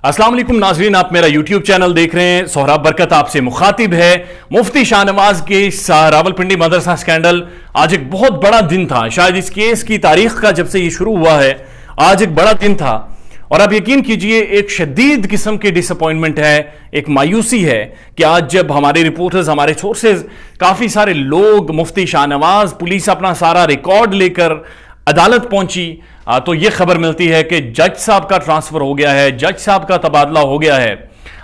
अस्सलाम वालेकुम नाजरीन, आप मेरा यूट्यूब चैनल देख रहे हैं। सोहराब बरकत आपसे मुखातिब है। मुफ्ती शाहनवाज के रावलपिंडी मदरसा स्कैंडल आज एक बहुत बड़ा दिन था। शायद इस केस की तारीख का जब से ये शुरू हुआ है आज एक बड़ा दिन था और आप यकीन कीजिए एक शदीद किस्म की डिसअपॉइंटमेंट है, एक मायूसी है कि आज जब हमारे रिपोर्टर्स, हमारे सोर्सेज, काफी सारे लोग, मुफ्ती शाहनवाज, पुलिस अपना सारा रिकॉर्ड लेकर अदालत पहुंची तो यह खबर मिलती है कि जज साहब का ट्रांसफर हो गया है, जज साहब का तबादला हो गया है।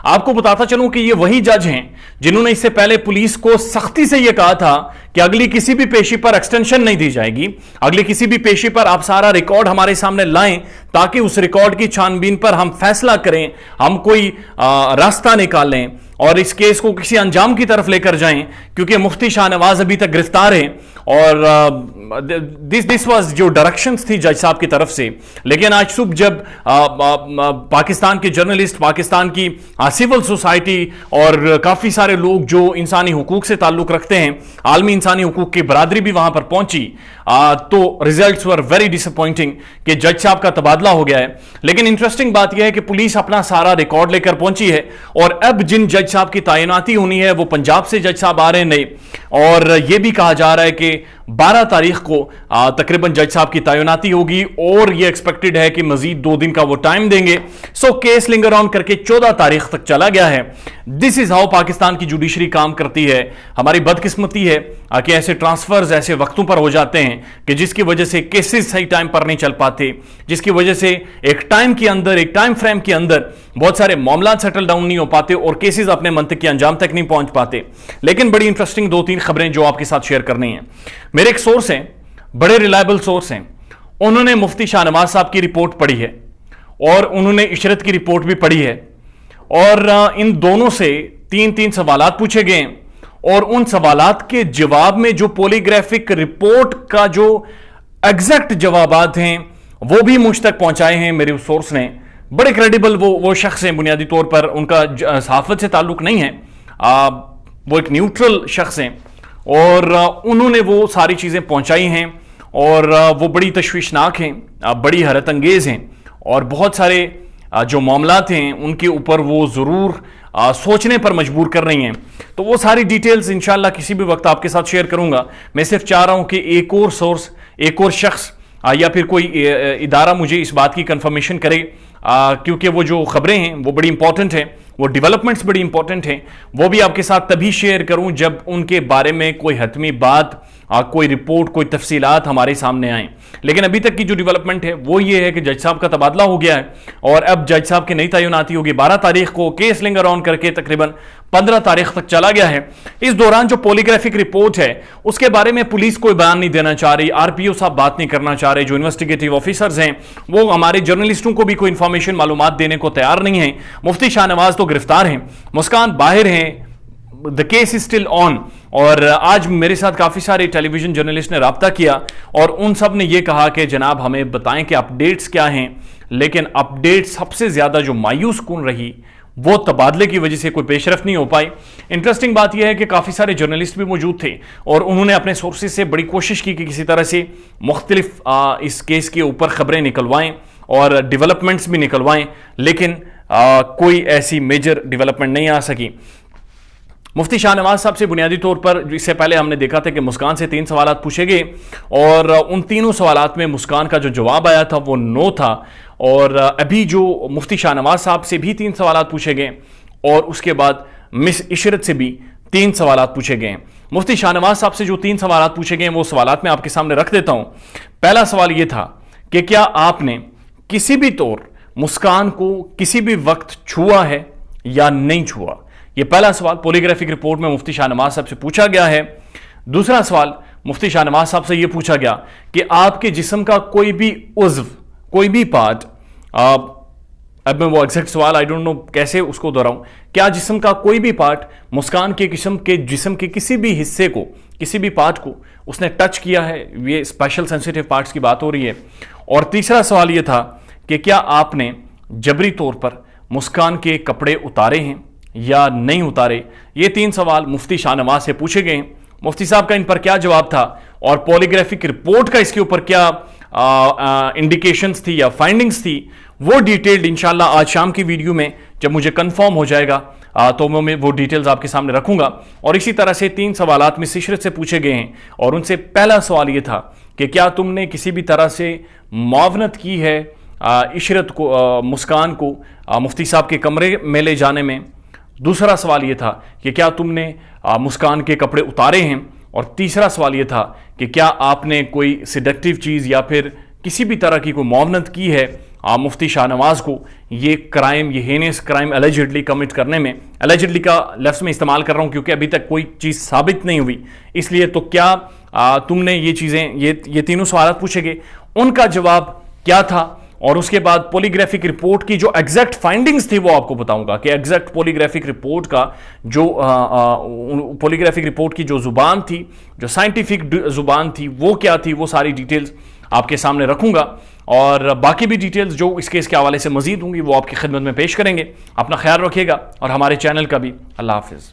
आपको बताता चलूं कि ये वही जज हैं जिन्होंने इससे पहले पुलिस को सख्ती से यह कहा था कि अगली किसी भी पेशी पर एक्सटेंशन नहीं दी जाएगी, अगली किसी भी पेशी पर आप सारा रिकॉर्ड हमारे सामने लाएं ताकि उस रिकॉर्ड की छानबीन पर हम फैसला करें, हम कोई रास्ता निकालें और इस केस को किसी अंजाम की तरफ लेकर जाएं, क्योंकि मुफ्ती शाहनवाज अभी तक गिरफ्तार हैं और दिस वाज जो डायरेक्शंस थी जज साहब की तरफ से। लेकिन आज सुबह जब पाकिस्तान के जर्नलिस्ट, पाकिस्तान की सिविल सोसाइटी और काफी सारे लोग जो इंसानी हुकूक से ताल्लुक रखते हैं, आलमी इंसानी हुकूक की बरादरी भी वहां पर पहुंची, तो रिजल्ट्स वर वेरी डिसअपॉइंटिंग कि जज साहब का तबादला हो गया है। लेकिन इंटरेस्टिंग बात यह है कि पुलिस अपना सारा रिकॉर्ड लेकर पहुंची है और अब जिन जज साहब की तैनाती होनी है वो पंजाब से जज साहब आ रहे हैं नए, और यह भी कहा जा रहा है कि 12 तारीख को तकरीबन जज साहब की तैनाती होगी और यह एक्सपेक्टेड है कि मजीद 2 दिन का वो टाइम देंगे। सो केस लिंगर ऑन करके 14 तारीख तक चला गया है। दिस इज हाउ पाकिस्तान की जुडिशरी काम करती है। हमारी बदकिस्मती है कि ऐसे ट्रांसफर्स ऐसे वक्तों पर हो जाते हैं कि जिसकी वजह से केसेस सही टाइम पर नहीं चल पाते, जिसकी वजह से एक टाइम के अंदर, एक टाइम फ्रेम के अंदर बहुत सारे मामला सेटल डाउन नहीं हो पाते और केसेस अपने मंतक के अंजाम तक नहीं पहुंच पाते। लेकिन बड़ी इंटरेस्टिंग 2-3 खबरें जो आपके साथ शेयर करनी है। मेरे एक सोर्स हैं, बड़े रिलायबल सोर्स हैं, उन्होंने मुफ्ती शाहनवाज साहब की रिपोर्ट पढ़ी है और उन्होंने इशरत की रिपोर्ट भी पढ़ी है और इन दोनों से 3-3 सवालात पूछे गए और उन सवालात के जवाब में जो पॉलीग्राफिक रिपोर्ट का जो एग्जैक्ट जवाबात हैं वो भी मुझ तक पहुंचाए हैं मेरे उस सोर्स ने। बड़े क्रेडिबल वो शख्स हैं, बुनियादी तौर पर उनका सहाफत से ताल्लुक नहीं है, वो एक न्यूट्रल शख्स हैं और उन्होंने वो सारी चीज़ें पहुंचाई हैं और वो बड़ी तशवीशनाक हैं, बड़ी हैरत अंगेज़ हैं और बहुत सारे जो मामलात हैं उनके ऊपर वो ज़रूर सोचने पर मजबूर कर रही हैं। तो वो सारी डिटेल्स इंशाल्लाह किसी भी वक्त आपके साथ शेयर करूंगा। मैं सिर्फ चाह रहा हूं कि एक और सोर्स, एक और शख्स या फिर कोई इदारा मुझे इस बात की कंफर्मेशन करे, क्योंकि वो जो खबरें हैं वो बड़ी इंपॉर्टेंट हैं, वो डेवलपमेंट्स बड़ी इंपॉर्टेंट हैं, वो भी आपके साथ तभी शेयर करूं जब उनके बारे में कोई हतमी बात, कोई रिपोर्ट, कोई तफसीलात हमारे सामने आए। लेकिन अभी तक की जो डेवलपमेंट है वो ये है कि जज साहब का तबादला हो गया है और अब जज साहब की नई तैनाती होगी 12 तारीख को। केस लिंगर ऑन करके तकरीबन 15 तारीख तक चला गया है। इस दौरान जो पॉलीग्राफिक रिपोर्ट है उसके बारे में पुलिस कोई बयान नहीं देना चाह रही, आरपीओ साहब बात नहीं करना चाह रहे, जो इन्वेस्टिगेटिव ऑफिसर्स हैं वो हमारे जर्नलिस्टों को भी कोई इंफॉर्मेशन, मालूमात देने को तैयार नहीं है। मुफ्ती शाहनवाज तो गिरफ्तार हैं, मुस्कान बाहर हैं, the case is still on. और आज मेरे साथ काफी सारे टेलीविजन जर्नलिस्ट ने राब्ता किया और उन सब ने यह कहा कि जनाब हमें बताएं कि अपडेट्स क्या हैं। लेकिन अपडेट सबसे ज्यादा जो मायूस कुन रही वो तबादले की वजह से कोई पेशरफ नहीं हो पाई। इंटरेस्टिंग बात यह है कि काफी सारे जर्नलिस्ट भी मौजूद थे और उन्होंने अपने सोर्सेज से बड़ी कोशिश की कि किसी तरह से मुख्तलिफ इस केस के ऊपर खबरें निकलवाएं और डेवलपमेंट्स भी निकलवाएं, लेकिन कोई ऐसी मेजर डेवलपमेंट नहीं आ सकी। मुफ्ती शाहनवाज साहब से बुनियादी तौर पर इससे पहले हमने देखा था कि मुस्कान से 3 सवालात पूछे गए और उन तीनों सवालात में मुस्कान का जो जवाब आया था वो नो था। और अभी जो मुफ्ती शाहनवाज साहब से भी 3 सवालात पूछे गए और उसके बाद मिस इशरत से भी 3 सवालात पूछे गए। मुफ्ती शाहनवाज साहब से जो 3 सवालात पूछे गए वो सवालात मैं आपके सामने रख देता हूं। पहला सवाल ये था कि क्या आपने किसी भी तौर मुस्कान को किसी भी वक्त छुआ है या नहीं छुआ? यह पहला सवाल पॉलीग्राफिक रिपोर्ट में मुफ्ती शाहनवाज साहब से पूछा गया है। दूसरा सवाल मुफ्ती शाहनवाज साहब से यह पूछा गया कि आपके जिस्म का कोई भी उज़्व, कोई भी पार्ट, अब मैं वो एग्जैक्ट सवाल आई डोंट नो कैसे उसको दोहराऊं, क्या जिस्म का कोई भी पार्ट मुस्कान के जिस्म के किसी भी हिस्से को, किसी भी पार्ट को उसने टच किया है? ये स्पेशल सेंसिटिव पार्ट्स की बात हो रही है। और तीसरा सवाल यह था कि क्या आपने जबरी तौर पर मुस्कान के कपड़े उतारे हैं या नहीं उतारे? ये 3 सवाल मुफ्ती शाहनवाज से पूछे गए। मुफ्ती साहब का इन पर क्या जवाब था और पॉलीग्राफिक रिपोर्ट का इसके ऊपर क्या इंडिकेशंस थी या फाइंडिंग्स थी, وہ ڈیٹیلڈ انشاءاللہ آج شام کی ویڈیو میں جب مجھے کنفرم ہو جائے گا تو میں وہ ڈیٹیلز آپ کے سامنے رکھوں گا. اور اسی طرح سے 3 سوالات مس عشرت سے پوچھے گئے ہیں اور ان سے پہلا سوال یہ تھا کہ کیا تم نے کسی بھی طرح سے معاونت کی ہے عشرت کو مسکان کو مفتی صاحب کے کمرے میں لے جانے میں. دوسرا سوال یہ تھا کہ کیا تم نے مسکان کے کپڑے اتارے ہیں. اور تیسرا سوال یہ تھا کہ کیا آپ نے کوئی سیڈکٹیو چیز یا پھر کسی بھی طرح کی کوئی معاونت کی ہے مفتی شاہ نواز کو یہ کرائم، یہ ہینس کرائم اللیجڈلی کمٹ کرنے میں. اللیجڈلی کا لفظ میں استعمال کر رہا ہوں کیونکہ ابھی تک کوئی چیز ثابت نہیں ہوئی اس لیے. تو کیا تم نے یہ چیزیں، یہ تینوں سوالات پوچھے گئے، ان کا جواب کیا تھا. اور اس کے بعد پولیگرافک رپورٹ کی جو ایگزیکٹ فائنڈنگز تھی وہ آپ کو بتاؤں گا کہ ایگزیکٹ پولیگرافک رپورٹ کا جو پولیگرافک رپورٹ کی جو زبان تھی، جو سائنٹیفک زبان تھی، وہ کیا تھی، وہ ساری ڈیٹیلز آپ کے سامنے رکھوں گا. اور باقی بھی ڈیٹیلز جو اس کیس کے حوالے سے مزید ہوں گی وہ آپ کی خدمت میں پیش کریں گے. اپنا خیال رکھیے گا اور ہمارے چینل کا بھی. اللہ حافظ.